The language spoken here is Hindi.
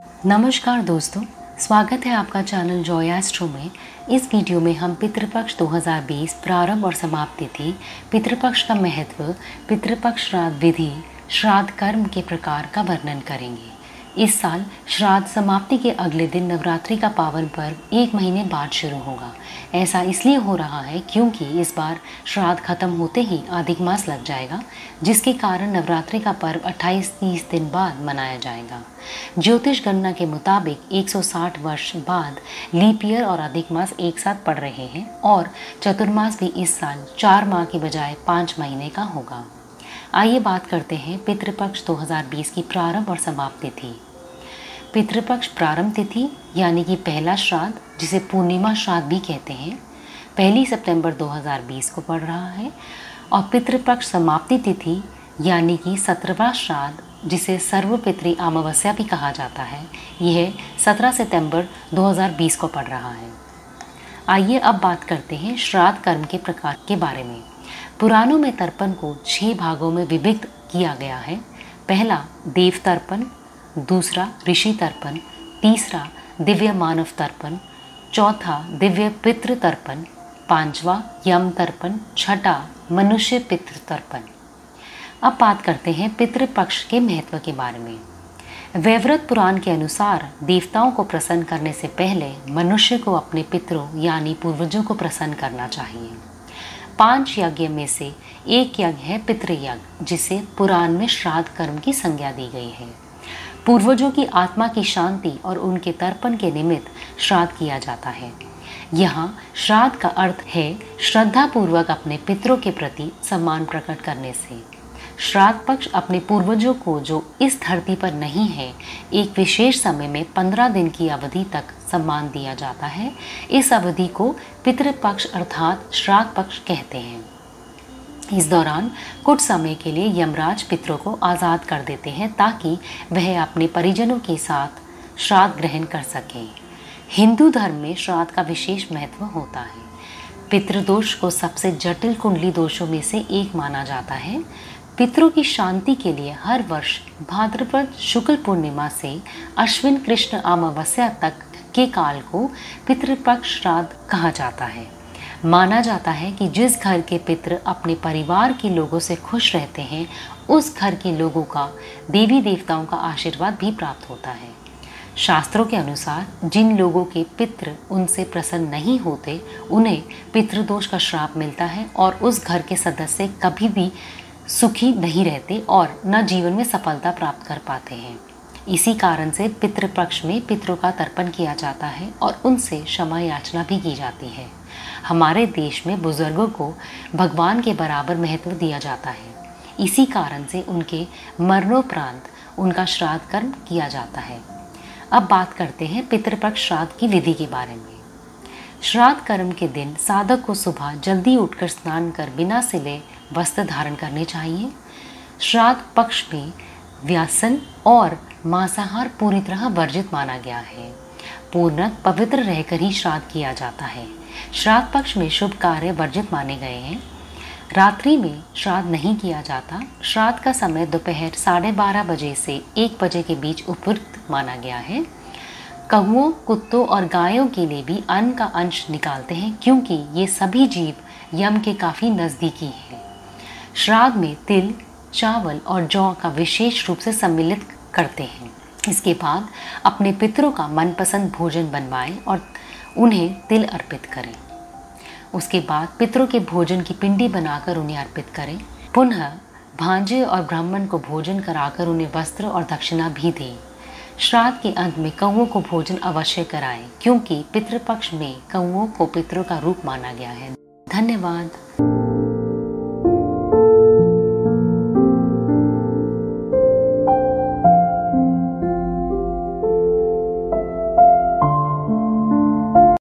नमस्कार दोस्तों, स्वागत है आपका चैनल जॉय एस्ट्रो में। इस वीडियो में हम पितृपक्ष 2020 प्रारंभ और समाप्ति तिथि, पितृपक्ष का महत्व, पितृपक्ष श्राद्ध विधि, श्राद्ध कर्म के प्रकार का वर्णन करेंगे। इस साल श्राद्ध समाप्ति के अगले दिन नवरात्रि का पावन पर्व 1 महीने बाद शुरू होगा। ऐसा इसलिए हो रहा है क्योंकि इस बार श्राद्ध खत्म होते ही अधिक मास लग जाएगा, जिसके कारण नवरात्रि का पर्व 28-30 दिन बाद मनाया जाएगा। ज्योतिष गणना के मुताबिक 160 वर्ष बाद लीप ईयर और अधिक मास एक साथ पड़ रहे हैं और चतुर्मास भी इस साल 4 माह की बजाय 5 महीने का होगा। आइए बात करते हैं पितृपक्ष 2020 की प्रारंभ और समाप्ति तिथि। पितृपक्ष प्रारंभ तिथि यानी कि पहला श्राद्ध, जिसे पूर्णिमा श्राद्ध भी कहते हैं, 1 सितंबर 2020 को पड़ रहा है और पितृपक्ष समाप्ति तिथि यानी कि 17वां श्राद्ध, जिसे सर्वपितृ अमावस्या भी कहा जाता है, यह 17 सितंबर 2020 को पड़ रहा है। आइए अब बात करते हैं श्राद्ध कर्म के प्रकार के बारे में। पुराणों में तर्पण को 6 भागों में विभक्त किया गया है। पहला देव तर्पण, दूसरा ऋषि तर्पण, तीसरा दिव्य मानव तर्पण, चौथा दिव्य पितृ तर्पण, 5वां यम तर्पण, छठा मनुष्य पितृ तर्पण। अब बात करते हैं पितृपक्ष के महत्व के बारे में। वैव्रत पुराण के अनुसार देवताओं को प्रसन्न करने से पहले मनुष्य को अपने पितरों यानी पूर्वजों को प्रसन्न करना चाहिए। 5 यज्ञ में से एक यज्ञ है पितृयज्ञ, जिसे पुराण में श्राद्ध कर्म की संज्ञा दी गई है। पूर्वजों की आत्मा की शांति और उनके तर्पण के निमित्त श्राद्ध किया जाता है। यहाँ श्राद्ध का अर्थ है श्रद्धा पूर्वक अपने पितरों के प्रति सम्मान प्रकट करने से। श्राद्ध पक्ष अपने पूर्वजों को जो इस धरती पर नहीं है, एक विशेष समय में 15 दिन की अवधि तक सम्मान दिया जाता है। इस अवधि को पितृपक्ष अर्थात श्राद्ध पक्ष कहते हैं। इस दौरान कुछ समय के लिए यमराज पितरों को आज़ाद कर देते हैं ताकि वह अपने परिजनों के साथ श्राद्ध ग्रहण कर सकें। हिंदू धर्म में श्राद्ध का विशेष महत्व होता है। पितृदोष को सबसे जटिल कुंडली दोषों में से एक माना जाता है। पितरों की शांति के लिए हर वर्ष भाद्रपद शुक्ल पूर्णिमा से अश्विन कृष्ण अमावस्या तक के काल को पितृपक्ष श्राद्ध कहा जाता है। माना जाता है कि जिस घर के पितृ अपने परिवार के लोगों से खुश रहते हैं, उस घर के लोगों का देवी देवताओं का आशीर्वाद भी प्राप्त होता है। शास्त्रों के अनुसार जिन लोगों के पितृ उनसे प्रसन्न नहीं होते, उन्हें पितृदोष का श्राप मिलता है और उस घर के सदस्य कभी भी सुखी नहीं रहते और न जीवन में सफलता प्राप्त कर पाते हैं। इसी कारण से पितृपक्ष में पितरों का तर्पण किया जाता है और उनसे क्षमा याचना भी की जाती है। हमारे देश में बुजुर्गों को भगवान के बराबर महत्व दिया जाता है। इसी कारण से उनके मरणोपरांत उनका श्राद्ध कर्म किया जाता है। अब बात करते हैं पितृपक्ष श्राद्ध की विधि के बारे में। श्राद्ध कर्म के दिन साधक को सुबह जल्दी उठकर स्नान कर बिना सिले वस्त्र धारण करने चाहिए। श्राद्ध पक्ष में व्यासन और मांसाहार पूरी तरह वर्जित माना गया है। पूर्णतः पवित्र रहकर ही श्राद्ध किया जाता है। श्राद्ध पक्ष में शुभ कार्य वर्जित माने गए हैं। रात्रि में श्राद्ध नहीं किया जाता। श्राद्ध का समय दोपहर 12:30 बजे से 1 बजे के बीच उपयुक्त माना गया है। कौओं, कुत्तों और गायों के लिए भी अन्न का अंश निकालते हैं क्योंकि ये सभी जीव यम के काफ़ी नज़दीकी हैं। श्राद्ध में तिल, चावल और जौ का विशेष रूप से सम्मिलित करते हैं। इसके बाद अपने पितरों का मनपसंद भोजन बनवाएं और उन्हें तिल अर्पित करें। उसके बाद पितरों के भोजन की पिंडी बनाकर उन्हें अर्पित करें। पुनः भांजे और ब्राह्मण को भोजन कराकर उन्हें वस्त्र और दक्षिणा भी दें। श्राद्ध के अंत में कौओं को भोजन अवश्य कराएं क्योंकि पितृपक्ष में कौओं को पितरों का रूप माना गया है। धन्यवाद।